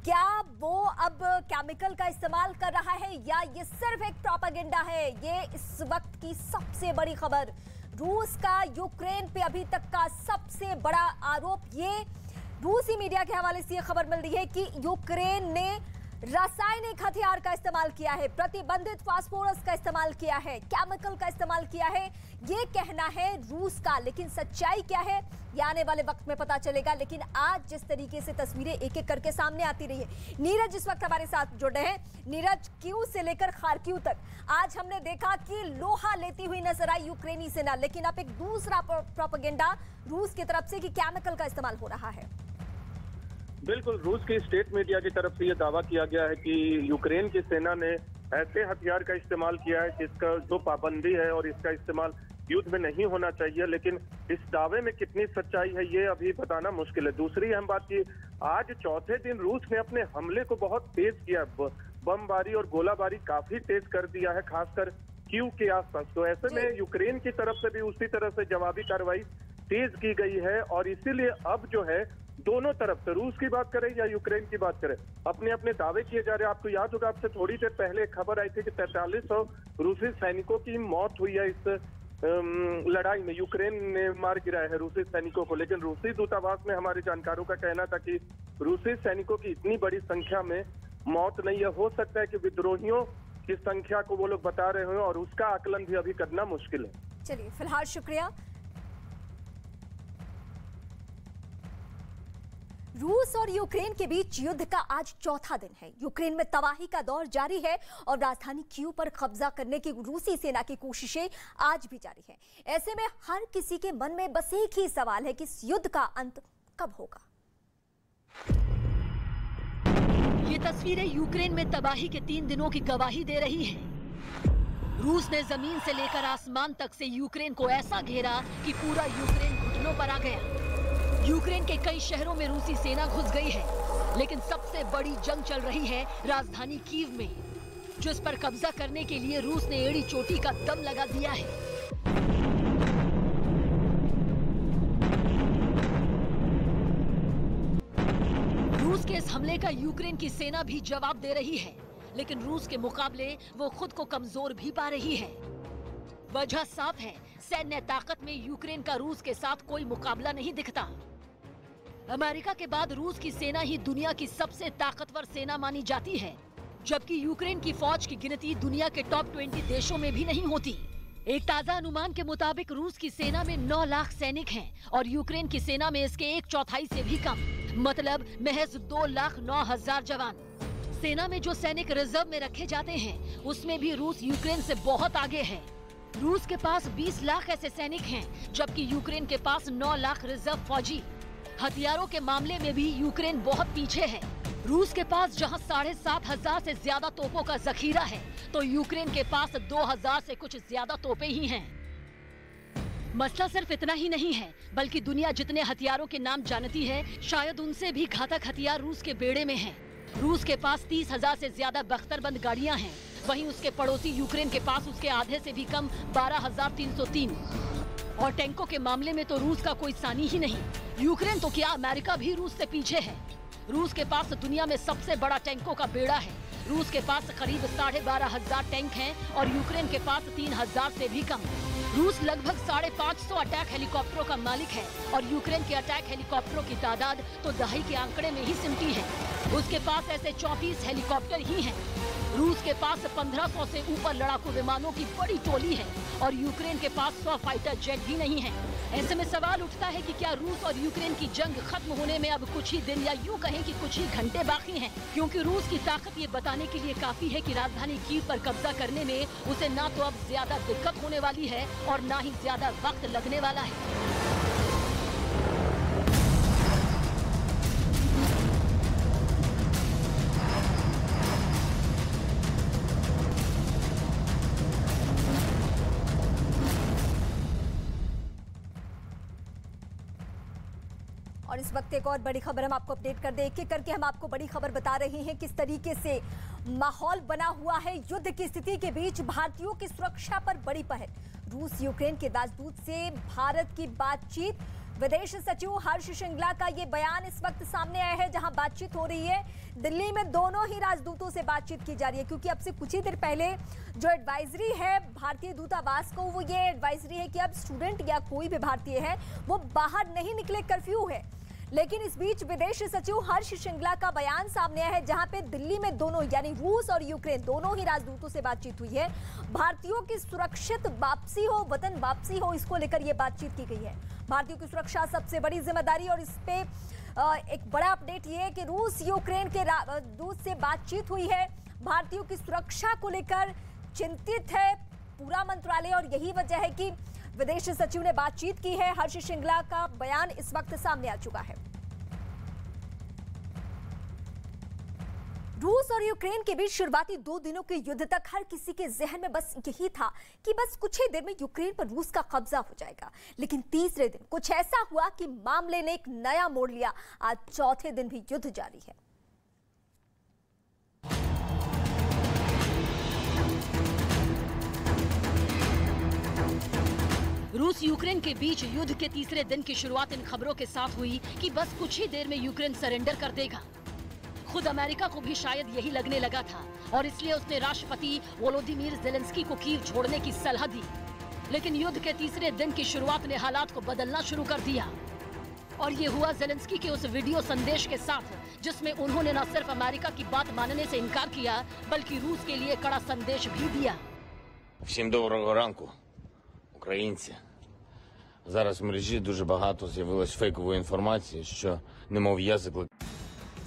क्या वो अब केमिकल का इस्तेमाल कर रहा है या ये सिर्फ एक प्रोपेगेंडा है? ये इस वक्त की सबसे बड़ी खबर, रूस का यूक्रेन पे अभी तक का सबसे बड़ा आरोप। ये रूसी मीडिया के हवाले से ये खबर मिल रही है कि यूक्रेन ने रासायनिक हथियार का इस्तेमाल किया है, प्रतिबंधित फास्फोरस का इस्तेमाल किया है, केमिकल का इस्तेमाल किया है, ये कहना है रूस का। लेकिन सच्चाई क्या है ये आने वाले वक्त में पता चलेगा। लेकिन आज जिस तरीके से तस्वीरें एक एक करके सामने आती रही है, नीरज इस वक्त हमारे साथ जुड़ रहे हैं। नीरज, कीव से लेकर खार्किव तक आज हमने देखा कि लोहा लेती हुई नजर आई यूक्रेनी सेना, लेकिन अब एक दूसरा प्रोपेगेंडा रूस की तरफ से कि केमिकल का इस्तेमाल हो रहा है। बिल्कुल, रूस की स्टेट मीडिया की तरफ से यह दावा किया गया है कि यूक्रेन की सेना ने ऐसे हथियार का इस्तेमाल किया है जिसका जो पाबंदी है और इसका इस्तेमाल युद्ध में नहीं होना चाहिए। लेकिन इस दावे में कितनी सच्चाई है ये अभी बताना मुश्किल है। दूसरी अहम बात की, आज चौथे दिन रूस ने अपने हमले को बहुत तेज किया, बमबारी और गोलाबारी काफी तेज कर दिया है, खासकर कीव के आसपास। तो ऐसे में यूक्रेन की तरफ से भी उसी तरह से जवाबी कार्रवाई तेज की गई है और इसीलिए अब जो है दोनों तरफ से, रूस की बात करें या यूक्रेन की बात करें, अपने अपने दावे किए जा रहे हैं। आपको याद होगा, आपसे थोड़ी देर पहले खबर आई थी कि 4300 रूसी सैनिकों की मौत हुई है इस लड़ाई में। यूक्रेन ने मार गिराया है रूसी सैनिकों को, लेकिन रूसी दूतावास में हमारे जानकारों का कहना था कि रूसी सैनिकों की इतनी बड़ी संख्या में मौत नहीं है। हो सकता है कि विद्रोहियों की संख्या को वो लोग बता रहे हो और उसका आकलन भी अभी करना मुश्किल है। चलिए, फिलहाल शुक्रिया। रूस और यूक्रेन के बीच युद्ध का आज चौथा दिन है। यूक्रेन में तबाही का दौर जारी है और राजधानी कीव पर कब्जा करने की रूसी सेना की कोशिशें आज भी जारी हैं। ऐसे में हर किसी के मन में बस एक ही सवाल है कि इस युद्ध का अंत कब होगा। ये तस्वीरें यूक्रेन में तबाही के 3 दिनों की गवाही दे रही हैं। रूस ने जमीन से लेकर आसमान तक से यूक्रेन को ऐसा घेरा कि पूरा यूक्रेन घुटनों पर आ गया। यूक्रेन के कई शहरों में रूसी सेना घुस गई है, लेकिन सबसे बड़ी जंग चल रही है राजधानी कीव में, जिस पर कब्जा करने के लिए रूस ने एड़ी चोटी का दम लगा दिया है। रूस के इस हमले का यूक्रेन की सेना भी जवाब दे रही है, लेकिन रूस के मुकाबले वो खुद को कमजोर भी पा रही है। वजह साफ है, सैन्य ताकत में यूक्रेन का रूस के साथ कोई मुकाबला नहीं दिखता। अमेरिका के बाद रूस की सेना ही दुनिया की सबसे ताकतवर सेना मानी जाती है, जबकि यूक्रेन की फौज की गिनती दुनिया के टॉप 20 देशों में भी नहीं होती। एक ताजा अनुमान के मुताबिक रूस की सेना में 9 लाख सैनिक हैं और यूक्रेन की सेना में इसके 1/4 से भी कम, मतलब महज 2,09,000 जवान। सेना में जो सैनिक रिजर्व में रखे जाते हैं, उसमें भी रूस यूक्रेन से बहुत आगे है। रूस के पास 20 लाख ऐसे सैनिक हैं, जबकि यूक्रेन के पास 9 लाख रिजर्व फौजी। हथियारों के मामले में भी यूक्रेन बहुत पीछे है। रूस के पास जहां 7,500 से ज्यादा तोपों का जखीरा है, तो यूक्रेन के पास 2,000 से कुछ ज्यादा तोपें ही हैं। मसला सिर्फ इतना ही नहीं है, बल्कि दुनिया जितने हथियारों के नाम जानती है, शायद उनसे भी घातक हथियार रूस के बेड़े में हैं। रूस के पास 30,000 से ज्यादा बख्तरबंद गाड़ियां हैं, वहीं उसके पड़ोसी यूक्रेन के पास उसके आधे से भी कम 12,303। और टैंकों के मामले में तो रूस का कोई सानी ही नहीं। यूक्रेन तो क्या, अमेरिका भी रूस से पीछे है। रूस के पास दुनिया में सबसे बड़ा टैंकों का बेड़ा है। रूस के पास करीब 12,500 टैंक हैं और यूक्रेन के पास 3,000 से भी कम। रूस लगभग 550 अटैक हेलीकॉप्टरों का मालिक है और यूक्रेन के अटैक हेलीकॉप्टरों की तादाद तो दहाई के आंकड़े में ही सिमटी है। उसके पास ऐसे 34 हेलीकॉप्टर ही हैं। रूस के पास 1500 से ऊपर लड़ाकू विमानों की बड़ी टोली है और यूक्रेन के पास 100 फाइटर जेट भी नहीं है। ऐसे में सवाल उठता है कि क्या रूस और यूक्रेन की जंग खत्म होने में अब कुछ ही दिन या यूं कहें कि कुछ ही घंटे बाकी हैं, क्योंकि रूस की ताकत ये बताने के लिए काफी है कि राजधानी कीव पर कब्जा करने में उसे ना तो अब ज्यादा दिक्कत होने वाली है और ना ही ज्यादा वक्त लगने वाला है। और इस वक्त एक और बड़ी खबर हम आपको अपडेट कर दें। एक एक करके हम आपको बड़ी खबर बता रहे हैं किस तरीके से माहौल बना हुआ है युद्ध की स्थिति के बीच। भारतीयों की सुरक्षा पर बड़ी पहल। रूस यूक्रेन के राजदूत से भारत की बातचीत। विदेश सचिव हर्ष श्रृंगला का ये बयान इस वक्त सामने आया है, जहां बातचीत हो रही है। दिल्ली में दोनों ही राजदूतों से बातचीत की जा रही है, क्योंकि अब से कुछ ही देर पहले जो एडवाइजरी है भारतीय दूतावास को, वो ये एडवाइजरी है कि अब स्टूडेंट या कोई भी भारतीय है वो बाहर नहीं निकले, कर्फ्यू है। लेकिन इस बीच विदेश सचिव हर्ष श्रृंगला का बयान सामने आया है, जहां पे दिल्ली में दोनों यानी रूस और यूक्रेन दोनों ही राजदूतों से बातचीत हुई है। भारतीयों की सुरक्षित वापसी हो, वतन वापसी हो, इसको लेकर यह बातचीत की गई है। भारतीयों की सुरक्षा सबसे बड़ी जिम्मेदारी, और इस पे एक बड़ा अपडेट ये है कि रूस यूक्रेन के दूत से बातचीत हुई है। भारतीयों की सुरक्षा को लेकर चिंतित है पूरा मंत्रालय, और यही वजह है कि विदेश सचिव ने बातचीत की है। हर्ष श्रृंगला का बयान इस वक्त सामने आ चुका है। रूस और यूक्रेन के बीच शुरुआती 2 दिनों के युद्ध तक हर किसी के जहन में बस यही था कि बस कुछ ही देर में यूक्रेन पर रूस का कब्जा हो जाएगा। लेकिन तीसरे दिन कुछ ऐसा हुआ कि मामले ने एक नया मोड़ लिया। आज चौथे दिन भी युद्ध जारी है। रूस यूक्रेन के बीच युद्ध के तीसरे दिन की शुरुआत इन खबरों के साथ हुई कि बस कुछ ही देर में यूक्रेन सरेंडर कर देगा। खुद अमेरिका को भी शायद यही लगने लगा था, और इसलिए उसने राष्ट्रपति वोलोदिमीर ज़ेलेंस्की को कीव छोड़ने की सलाह दी। लेकिन युद्ध के तीसरे दिन की शुरुआत ने हालात को बदलना शुरू कर दिया, और ये हुआ ज़ेलेंस्की के उस वीडियो संदेश के साथ, जिसमें उन्होंने न सिर्फ अमेरिका की बात मानने से इनकार किया, बल्कि रूस के लिए कड़ा संदेश भी दिया। Всім доброго ранку, українці. Зараз в мережі дуже багато з'явилось фейкової інформації, що немов я закликаю.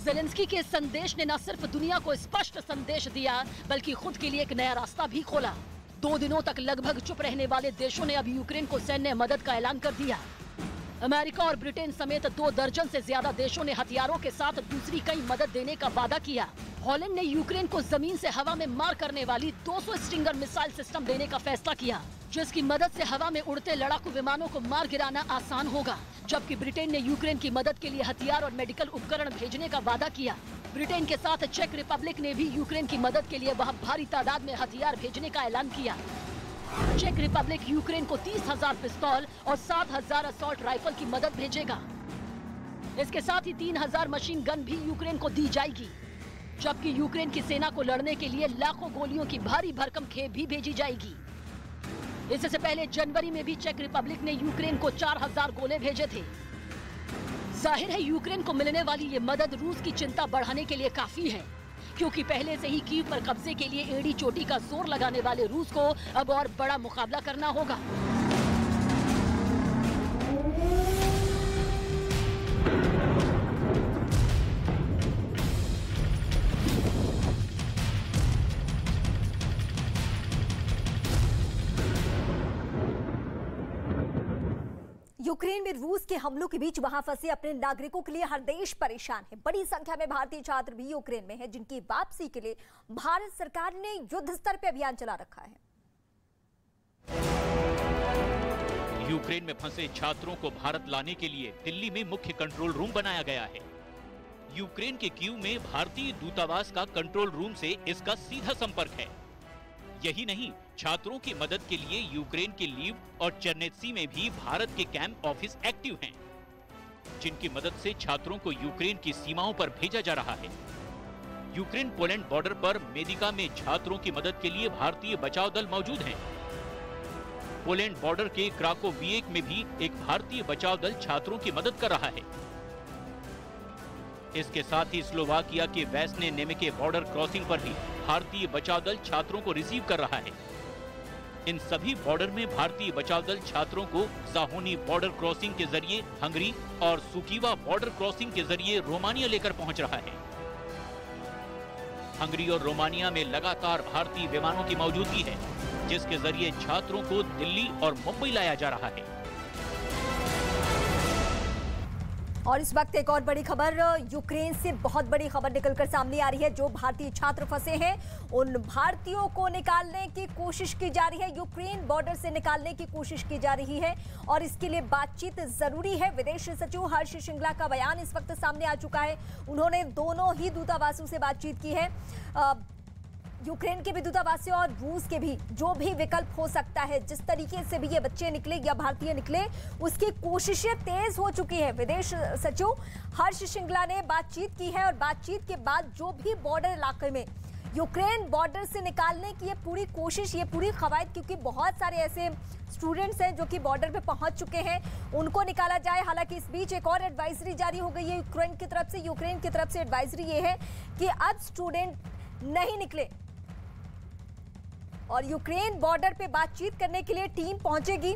ज़ेलेंस्की के संदेश ने न सिर्फ दुनिया को स्पष्ट संदेश दिया, बल्कि खुद के लिए एक नया रास्ता भी खोला। 2 दिनों तक लगभग चुप रहने वाले देशों ने अब यूक्रेन को सैन्य मदद का ऐलान कर दिया। अमेरिका और ब्रिटेन समेत 2 दर्जन से ज्यादा देशों ने हथियारों के साथ दूसरी कई मदद देने का वादा किया। हॉलैंड ने यूक्रेन को जमीन से हवा में मार करने वाली 200 स्टिंगर मिसाइल सिस्टम देने का फैसला किया, जिसकी मदद से हवा में उड़ते लड़ाकू विमानों को मार गिराना आसान होगा। जबकि ब्रिटेन ने यूक्रेन की मदद के लिए हथियार और मेडिकल उपकरण भेजने का वादा किया। ब्रिटेन के साथ चेक रिपब्लिक ने भी यूक्रेन की मदद के लिए वहां भारी तादाद में हथियार भेजने का ऐलान किया। चेक रिपब्लिक यूक्रेन को 30,000 पिस्तौल और 7,000 असॉल्ट राइफल की मदद भेजेगा। इसके साथ ही 3,000 मशीन गन भी यूक्रेन को दी जाएगी, जबकि यूक्रेन की सेना को लड़ने के लिए लाखों गोलियों की भारी भरकम खेप भी भेजी जाएगी। इससे पहले जनवरी में भी चेक रिपब्लिक ने यूक्रेन को 4,000 गोले भेजे थे। जाहिर है यूक्रेन को मिलने वाली ये मदद रूस की चिंता बढ़ाने के लिए काफी है, क्योंकि पहले से ही कीव पर कब्जे के लिए एड़ी चोटी का जोर लगाने वाले रूस को अब और बड़ा मुकाबला करना होगा। यूक्रेन में रूस के हमलों के बीच वहां फंसे अपने नागरिकों के लिए हर देश परेशान है। बड़ी संख्या में भारतीय छात्र भी यूक्रेन में हैं, जिनकी वापसी के लिए भारत सरकार ने युद्ध स्तर पर अभियान चला रखा है। यूक्रेन में फंसे छात्रों को भारत लाने के लिए दिल्ली में मुख्य कंट्रोल रूम बनाया गया है। यूक्रेन के कीव में भारतीय दूतावास का कंट्रोल रूम से इसका सीधा संपर्क है। यही नहीं, छात्रों की मदद के लिए यूक्रेन के लीव और चेरनेत्सी में भी भारत के कैंप ऑफिस एक्टिव हैं, जिनकी मदद से छात्रों को यूक्रेन की सीमाओं पर भेजा जा रहा है। यूक्रेन पोलैंड बॉर्डर पर मेदिका में छात्रों की मदद के लिए भारतीय बचाव दल मौजूद हैं। पोलैंड बॉर्डर के क्राकोविएक में भी एक भारतीय बचाव दल छात्रों की मदद कर रहा है। इसके साथ ही स्लोवाकिया के वेस्ने नेमेके बॉर्डर क्रॉसिंग पर भी भारतीय बचाव दल छात्रों को रिसीव कर रहा है। इन सभी बॉर्डर में भारतीय बचाव दल छात्रों को साहोनी बॉर्डर क्रॉसिंग के जरिए हंगरी और सुकीवा बॉर्डर क्रॉसिंग के जरिए रोमानिया लेकर पहुंच रहा है। हंगरी और रोमानिया में लगातार भारतीय विमानों की मौजूदगी है, जिसके जरिए छात्रों को दिल्ली और मुंबई लाया जा रहा है। और इस वक्त एक और बड़ी खबर, यूक्रेन से बहुत बड़ी खबर निकलकर सामने आ रही है। जो भारतीय छात्र फंसे हैं, उन भारतीयों को निकालने की कोशिश की जा रही है। यूक्रेन बॉर्डर से निकालने की कोशिश की जा रही है, और इसके लिए बातचीत जरूरी है। विदेश सचिव हर्ष श्रृंगला का बयान इस वक्त सामने आ चुका है। उन्होंने दोनों ही दूतावासों से बातचीत की है। यूक्रेन के भी दूतावास और रूस के भी जो भी विकल्प हो सकता है, जिस तरीके से भी ये बच्चे निकले या भारतीय निकले, उसकी कोशिशें तेज हो चुकी है। विदेश सचिव हर्ष श्रृंगला ने बातचीत की है और बातचीत के बाद जो भी बॉर्डर इलाके में यूक्रेन बॉर्डर से निकालने की ये पूरी कोशिश, ये पूरी कवायद, क्योंकि बहुत सारे ऐसे स्टूडेंट्स हैं जो कि बॉर्डर पे पहुंच चुके हैं, उनको निकाला जाए। हालांकि इस बीच एक और एडवाइजरी जारी हो गई है यूक्रेन की तरफ से। यूक्रेन की तरफ से एडवाइजरी ये है कि अब स्टूडेंट नहीं निकले और यूक्रेन बॉर्डर पे बातचीत करने के लिए टीम पहुंचेगी।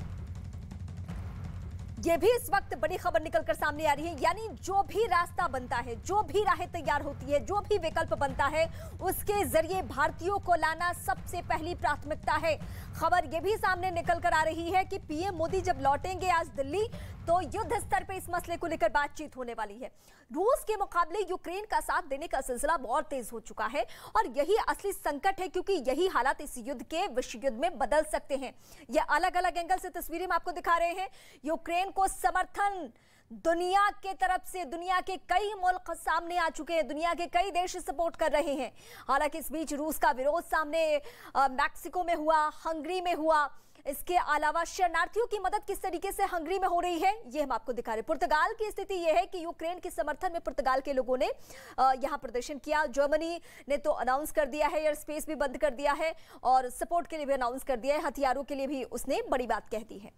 ये भी इस वक्त बड़ी खबर निकलकर सामने आ रही है, यानी जो भी रास्ता बनता है, जो भी राहें तैयार होती है, जो भी विकल्प बनता है, उसके जरिए भारतीयों को लाना सबसे पहली प्राथमिकता है। खबर ये भी सामने निकलकर आ रही है कि पीएम मोदी जब लौटेंगे आज दिल्ली, तो युद्ध स्तर पे इस मसले को लेकर बातचीत होने वाली है। रूस के मुकाबले यूक्रेन का साथ देने का सिलसिला बहुत तेज हो चुका है और यही असली संकट है, क्योंकि यही हालात इस युद्ध के विश्व युद्ध में बदल सकते हैं। ये अलग अलग एंगल से तस्वीरें हम आपको दिखा रहे हैं। यूक्रेन को समर्थन दुनिया के तरफ से, दुनिया के कई मुल्क सामने आ चुके हैं, दुनिया के कई देश सपोर्ट कर रहे हैं। हालांकि इस बीच रूस का विरोध सामने मैक्सिको में हुआ, हंगरी में हुआ। इसके अलावा शरणार्थियों की मदद किस तरीके से हंगरी में हो रही है, ये हम आपको दिखा रहे हैं। पुर्तगाल की स्थिति यह है कि यूक्रेन के समर्थन में पुर्तगाल के लोगों ने यहां प्रदर्शन किया। जर्मनी ने तो अनाउंस कर दिया है, एयर स्पेस भी बंद कर दिया है और सपोर्ट के लिए भी अनाउंस कर दिया है। हथियारों के लिए भी उसने बड़ी बात कह दी है।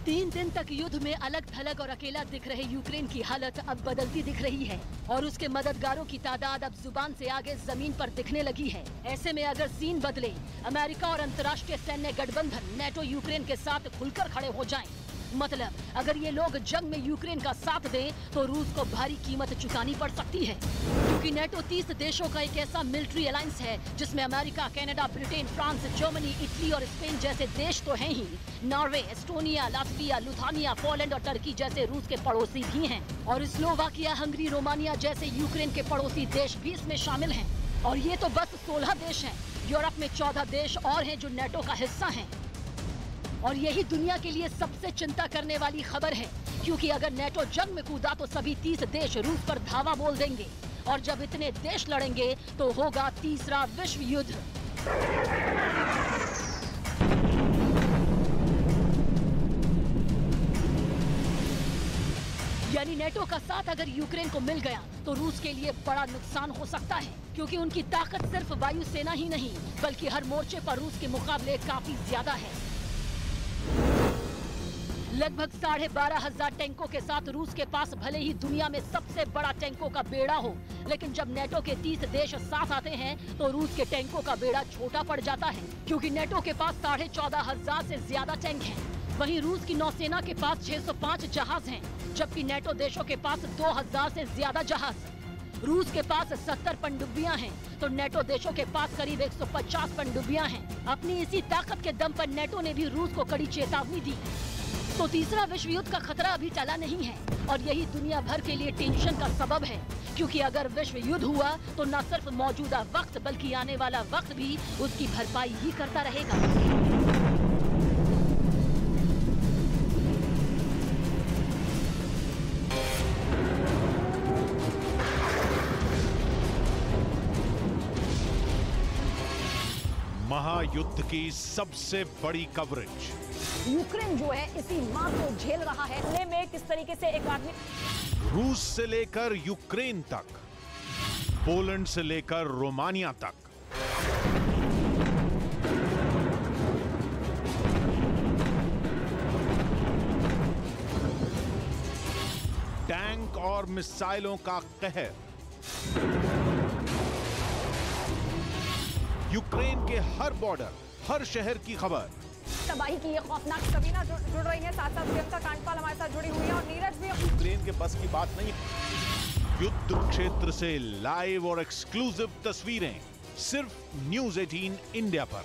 तीन दिन तक युद्ध में अलग थलग और अकेला दिख रहे यूक्रेन की हालत अब बदलती दिख रही है और उसके मददगारों की तादाद अब जुबान से आगे जमीन पर दिखने लगी है। ऐसे में अगर सीन बदले, अमेरिका और अंतर्राष्ट्रीय सैन्य गठबंधन नेटो यूक्रेन के साथ खुलकर खड़े हो जाएं, मतलब अगर ये लोग जंग में यूक्रेन का साथ दें तो रूस को भारी कीमत चुकानी पड़ सकती है, क्योंकि नेटो 30 देशों का एक ऐसा मिलिट्री अलायंस है जिसमें America, Canada, Britain, France, Germany, Italy और स्पेन जैसे देश तो हैं ही, Norway, Estonia, Latvia, Lithuania, Poland और टर्की जैसे रूस के पड़ोसी भी हैं और स्लोवाकिया, हंगरी, रोमानिया जैसे यूक्रेन के पड़ोसी देश भी इसमें शामिल हैं। और ये तो बस 16 देश हैं। यूरोप में 14 देश और हैं जो नेटो का हिस्सा हैं। और यही दुनिया के लिए सबसे चिंता करने वाली खबर है, क्योंकि अगर नेटो जंग में कूदा तो सभी 30 देश रूस पर धावा बोल देंगे और जब इतने देश लड़ेंगे तो होगा तीसरा विश्व युद्ध। यानी नेटो का साथ अगर यूक्रेन को मिल गया तो रूस के लिए बड़ा नुकसान हो सकता है, क्योंकि उनकी ताकत सिर्फ वायुसेना ही नहीं बल्कि हर मोर्चे पर रूस के मुकाबले काफी ज्यादा है। लगभग 12,500 टैंकों के साथ रूस के पास भले ही दुनिया में सबसे बड़ा टैंकों का बेड़ा हो, लेकिन जब नेटो के 30 देश साथ आते हैं तो रूस के टैंकों का बेड़ा छोटा पड़ जाता है, क्योंकि नेटो के पास 14,500 से ज्यादा टैंक हैं। वहीं रूस की नौसेना के पास 605 जहाज हैं, जबकि नेटो देशों के पास 2000 से ज्यादा जहाज। रूस के पास 70 पनडुब्बियां हैं तो नेटो देशों के पास करीब 150 पनडुब्बियां हैं। अपनी इसी ताकत के दम पर नेटो ने भी रूस को कड़ी चेतावनी दी। तो तीसरा विश्व युद्ध का खतरा अभी टला नहीं है और यही दुनिया भर के लिए टेंशन का सबब है, क्योंकि अगर विश्व युद्ध हुआ तो न सिर्फ मौजूदा वक्त बल्कि आने वाला वक्त भी उसकी भरपाई ही करता रहेगा। महायुद्ध की सबसे बड़ी कवरेज। यूक्रेन जो है इसी मार को झेल रहा है। हमले में किस तरीके से एक आदमी, रूस से लेकर यूक्रेन तक, पोलैंड से लेकर रोमानिया तक, टैंक और मिसाइलों का कहर, यूक्रेन के हर बॉर्डर, हर शहर की खबर, तबाही की ये खौफनाक तस्वीरें जुड़ रही हैं। साथ साथ प्रियंका कांडपाल हमारे साथ जुड़ी हुई है और नीरज भी। यूक्रेन के बस की बात नहीं, युद्ध क्षेत्र से लाइव और एक्सक्लूसिव तस्वीरें सिर्फ न्यूज़ 18 इंडिया पर।